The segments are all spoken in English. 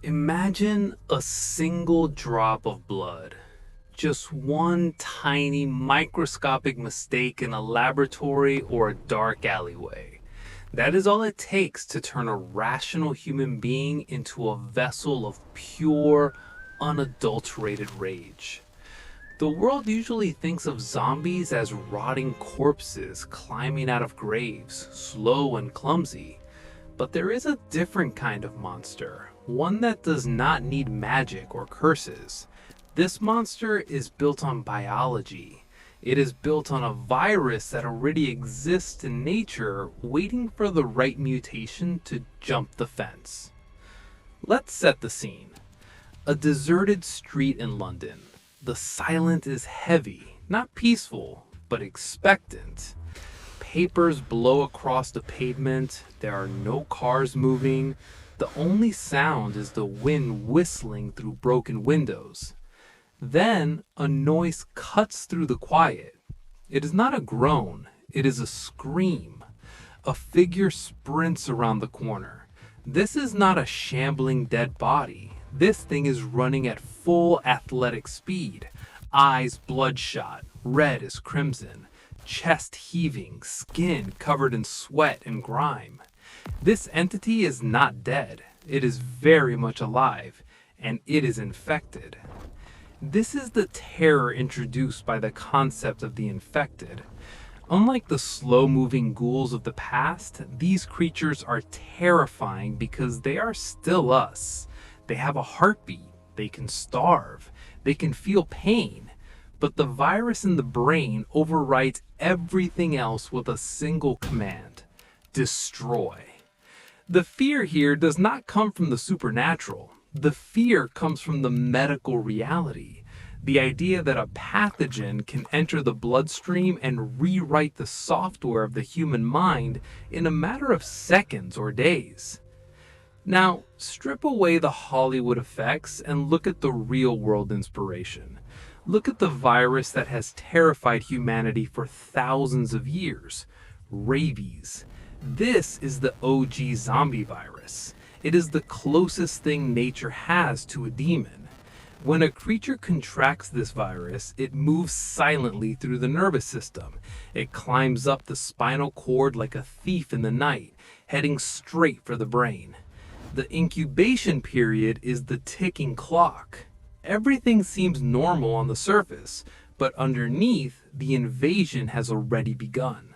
Imagine a single drop of blood. Just one tiny microscopic mistake in a laboratory or a dark alleyway. That is all it takes to turn a rational human being into a vessel of pure, unadulterated rage. The world usually thinks of zombies as rotting corpses climbing out of graves, slow and clumsy. But there is a different kind of monster, one that does not need magic or curses. This monster is built on biology. It is built on a virus that already exists in nature, waiting for the right mutation to jump the fence. Let's set the scene. A deserted street in London. The silence is heavy, not peaceful, but expectant. Papers blow across the pavement. There are no cars moving. The only sound is the wind whistling through broken windows. Then a noise cuts through the quiet. It is not a groan, it is a scream. A figure sprints around the corner. This is not a shambling dead body. This thing is running at full athletic speed. Eyes bloodshot, red as crimson. Chest heaving, skin covered in sweat and grime. This entity is not dead. It is very much alive, and it is infected. This is the terror introduced by the concept of the infected. Unlike the slow-moving ghouls of the past, these creatures are terrifying because they are still us. They have a heartbeat, they can starve, they can feel pain. But the virus in the brain overrides everything else with a single command: destroy. The fear here does not come from the supernatural. The fear comes from the medical reality. The idea that a pathogen can enter the bloodstream and rewrite the software of the human mind in a matter of seconds or days. Now, strip away the Hollywood effects and look at the real world inspiration. Look at the virus that has terrified humanity for thousands of years. Rabies. This is the OG zombie virus. It is the closest thing nature has to a demon. When a creature contracts this virus, it moves silently through the nervous system. It climbs up the spinal cord like a thief in the night, heading straight for the brain. The incubation period is the ticking clock. Everything seems normal on the surface, but underneath, the invasion has already begun.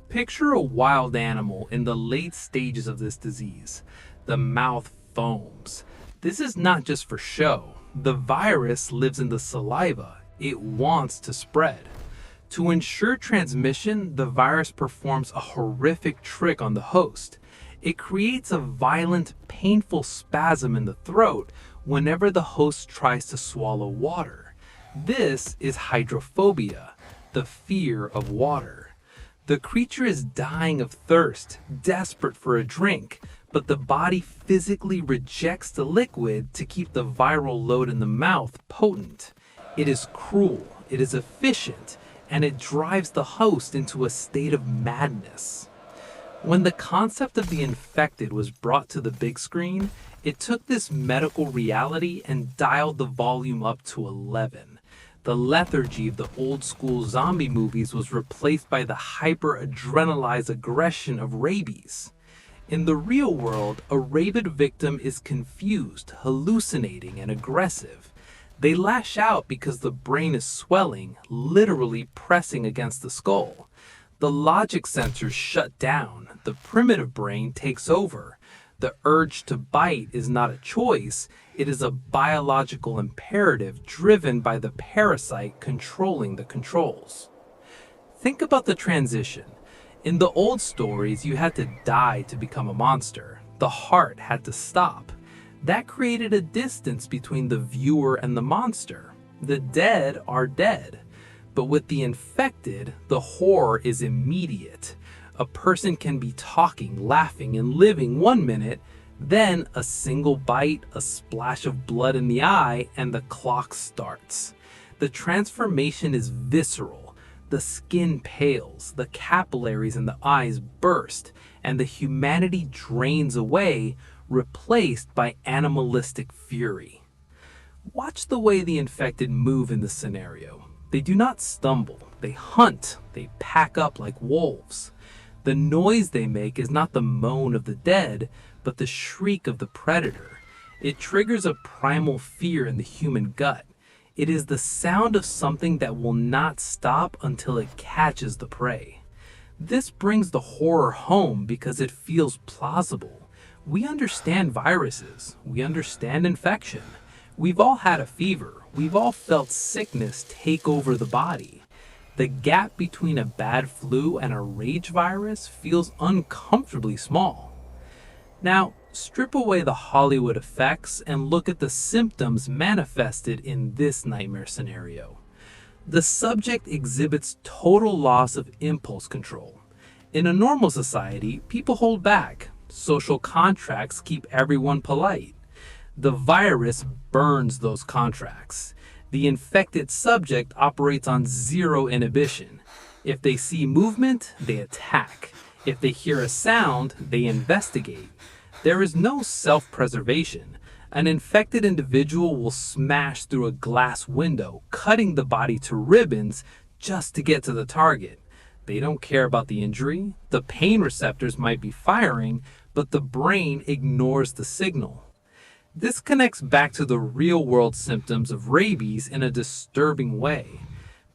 Picture a wild animal in the late stages of this disease. The mouth foams. This is not just for show. The virus lives in the saliva. It wants to spread. To ensure transmission, the virus performs a horrific trick on the host. It creates a violent, painful spasm in the throat whenever the host tries to swallow water. This is hydrophobia, the fear of water. The creature is dying of thirst, desperate for a drink, but the body physically rejects the liquid to keep the viral load in the mouth potent. It is cruel, it is efficient, and it drives the host into a state of madness. When the concept of the infected was brought to the big screen, it took this medical reality and dialed the volume up to 11. The lethargy of the old school zombie movies was replaced by the hyper-adrenalized aggression of rabies. In the real world, a rabid victim is confused, hallucinating, and aggressive. They lash out because the brain is swelling, literally pressing against the skull. The logic sensors shut down, the primitive brain takes over. The urge to bite is not a choice, it is a biological imperative driven by the parasite controlling the controls. Think about the transition. In the old stories, you had to die to become a monster. The heart had to stop. That created a distance between the viewer and the monster. The dead are dead. But with the infected, the horror is immediate. A person can be talking, laughing, and living 1 minute, then a single bite, a splash of blood in the eye, and the clock starts. The transformation is visceral. The skin pales, the capillaries in the eyes burst, and the humanity drains away, replaced by animalistic fury. Watch the way the infected move in this scenario. They do not stumble, they hunt, they pack up like wolves. The noise they make is not the moan of the dead, but the shriek of the predator. It triggers a primal fear in the human gut. It is the sound of something that will not stop until it catches the prey. This brings the horror home because it feels plausible. We understand viruses. We understand infection. We've all had a fever. We've all felt sickness take over the body. The gap between a bad flu and a rage virus feels uncomfortably small. Now, strip away the Hollywood effects and look at the symptoms manifested in this nightmare scenario. The subject exhibits total loss of impulse control. In a normal society, people hold back. Social contracts keep everyone polite. The virus burns those contracts. The infected subject operates on zero inhibition. If they see movement, they attack. If they hear a sound, they investigate. There is no self-preservation. An infected individual will smash through a glass window, cutting the body to ribbons just to get to the target. They don't care about the injury. The pain receptors might be firing, but the brain ignores the signal. This connects back to the real-world symptoms of rabies in a disturbing way.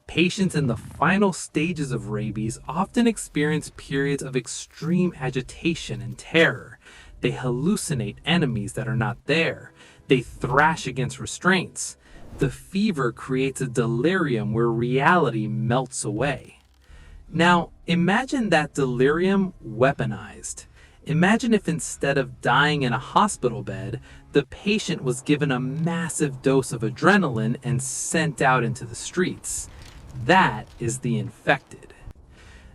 Patients in the final stages of rabies often experience periods of extreme agitation and terror. They hallucinate enemies that are not there. They thrash against restraints. The fever creates a delirium where reality melts away. Now, imagine that delirium weaponized. Imagine if instead of dying in a hospital bed, the patient was given a massive dose of adrenaline and sent out into the streets. That is the infected.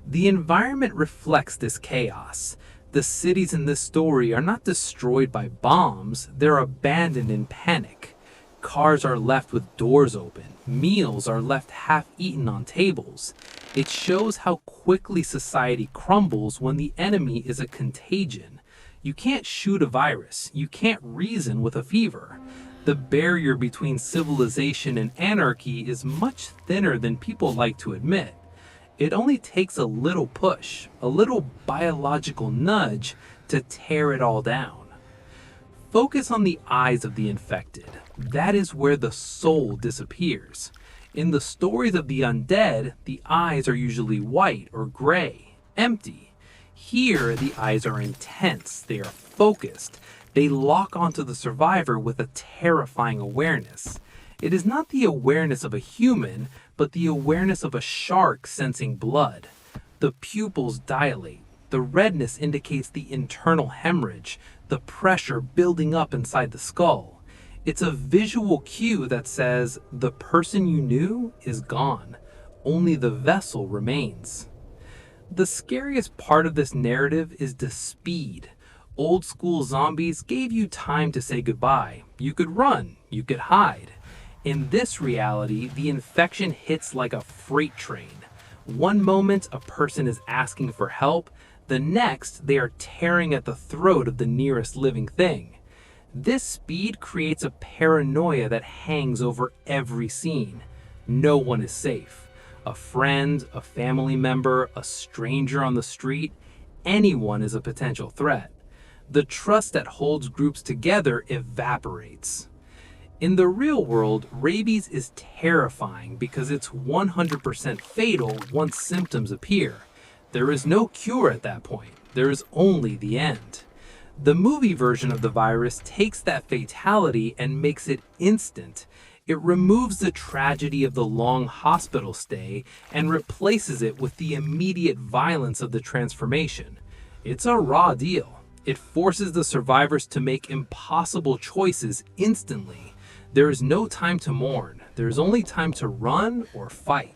The environment reflects this chaos. The cities in this story are not destroyed by bombs, they're abandoned in panic. Cars are left with doors open. Meals are left half-eaten on tables. It shows how quickly society crumbles when the enemy is a contagion. You can't shoot a virus. You can't reason with a fever. The barrier between civilization and anarchy is much thinner than people like to admit. It only takes a little push, a little biological nudge to tear it all down. Focus on the eyes of the infected. That is where the soul disappears. In the stories of the undead, the eyes are usually white or gray, empty. Here, the eyes are intense, they are focused. They lock onto the survivor with a terrifying awareness. It is not the awareness of a human, but the awareness of a shark sensing blood. The pupils dilate. The redness indicates the internal hemorrhage, the pressure building up inside the skull. It's a visual cue that says, the person you knew is gone. Only the vessel remains. The scariest part of this narrative is the speed. Old school zombies gave you time to say goodbye. You could run, you could hide. In this reality, the infection hits like a freight train. One moment, a person is asking for help. The next, they are tearing at the throat of the nearest living thing. This speed creates a paranoia that hangs over every scene. No one is safe. A friend, a family member, a stranger on the street, anyone is a potential threat. The trust that holds groups together evaporates. In the real world, rabies is terrifying because it's 100% fatal once symptoms appear. There is no cure at that point. There is only the end. The movie version of the virus takes that fatality and makes it instant. It removes the tragedy of the long hospital stay and replaces it with the immediate violence of the transformation. It's a raw deal. It forces the survivors to make impossible choices instantly. There is no time to mourn. There is only time to run or fight.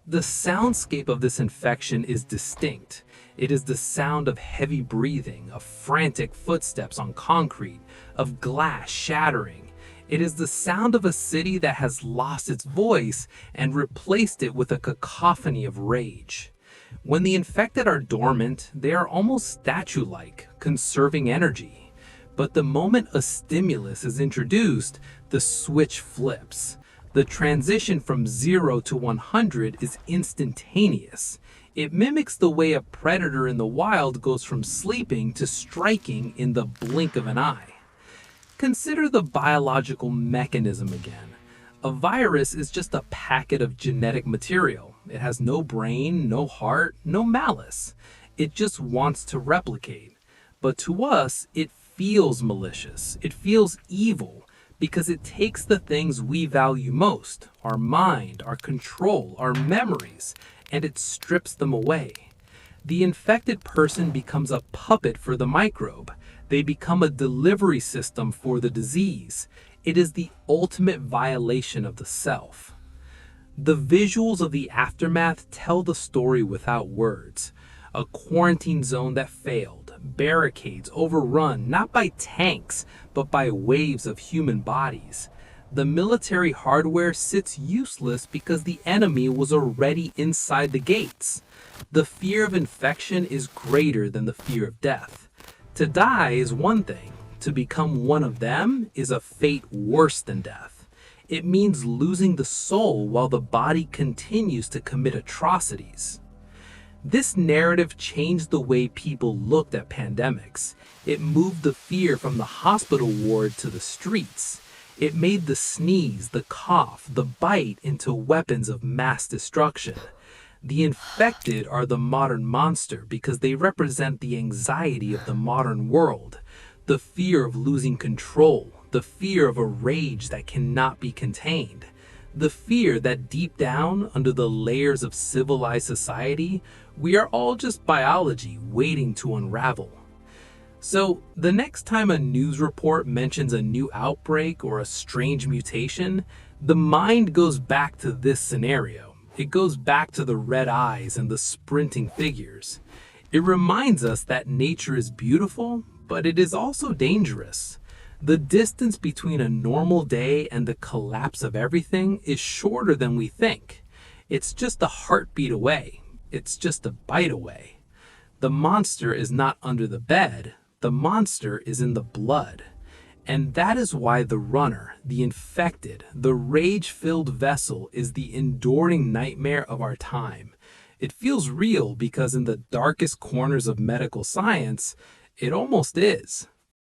The soundscape of this infection is distinct. It is the sound of heavy breathing, of frantic footsteps on concrete, of glass shattering. It is the sound of a city that has lost its voice and replaced it with a cacophony of rage. When the infected are dormant, they are almost statue-like, conserving energy. But the moment a stimulus is introduced, the switch flips. The transition from 0 to 100 is instantaneous. It mimics the way a predator in the wild goes from sleeping to striking in the blink of an eye. Consider the biological mechanism again. A virus is just a packet of genetic material. It has no brain, no heart, no malice. It just wants to replicate. But to us, it feels malicious. It feels evil because it takes the things we value most, our mind, our control, our memories, and it strips them away. The infected person becomes a puppet for the microbe. They become a delivery system for the disease. It is the ultimate violation of the self. The visuals of the aftermath tell the story without words. A quarantine zone that failed, barricades overrun not by tanks, but by waves of human bodies. The military hardware sits useless because the enemy was already inside the gates. The fear of infection is greater than the fear of death. To die is one thing. To become one of them is a fate worse than death. It means losing the soul while the body continues to commit atrocities. This narrative changed the way people looked at pandemics. It moved the fear from the hospital ward to the streets. It made the sneeze, the cough, the bite into weapons of mass destruction. The infected are the modern monster because they represent the anxiety of the modern world, the fear of losing control, the fear of a rage that cannot be contained, the fear that deep down, under the layers of civilized society, we are all just biology waiting to unravel. So, the next time a news report mentions a new outbreak or a strange mutation, the mind goes back to this scenario. It goes back to the red eyes and the sprinting figures. It reminds us that nature is beautiful, but it is also dangerous. The distance between a normal day and the collapse of everything is shorter than we think. It's just a heartbeat away. It's just a bite away. The monster is not under the bed. The monster is in the blood. And that is why the runner, the infected, the rage-filled vessel is the enduring nightmare of our time. It feels real because in the darkest corners of medical science, it almost is.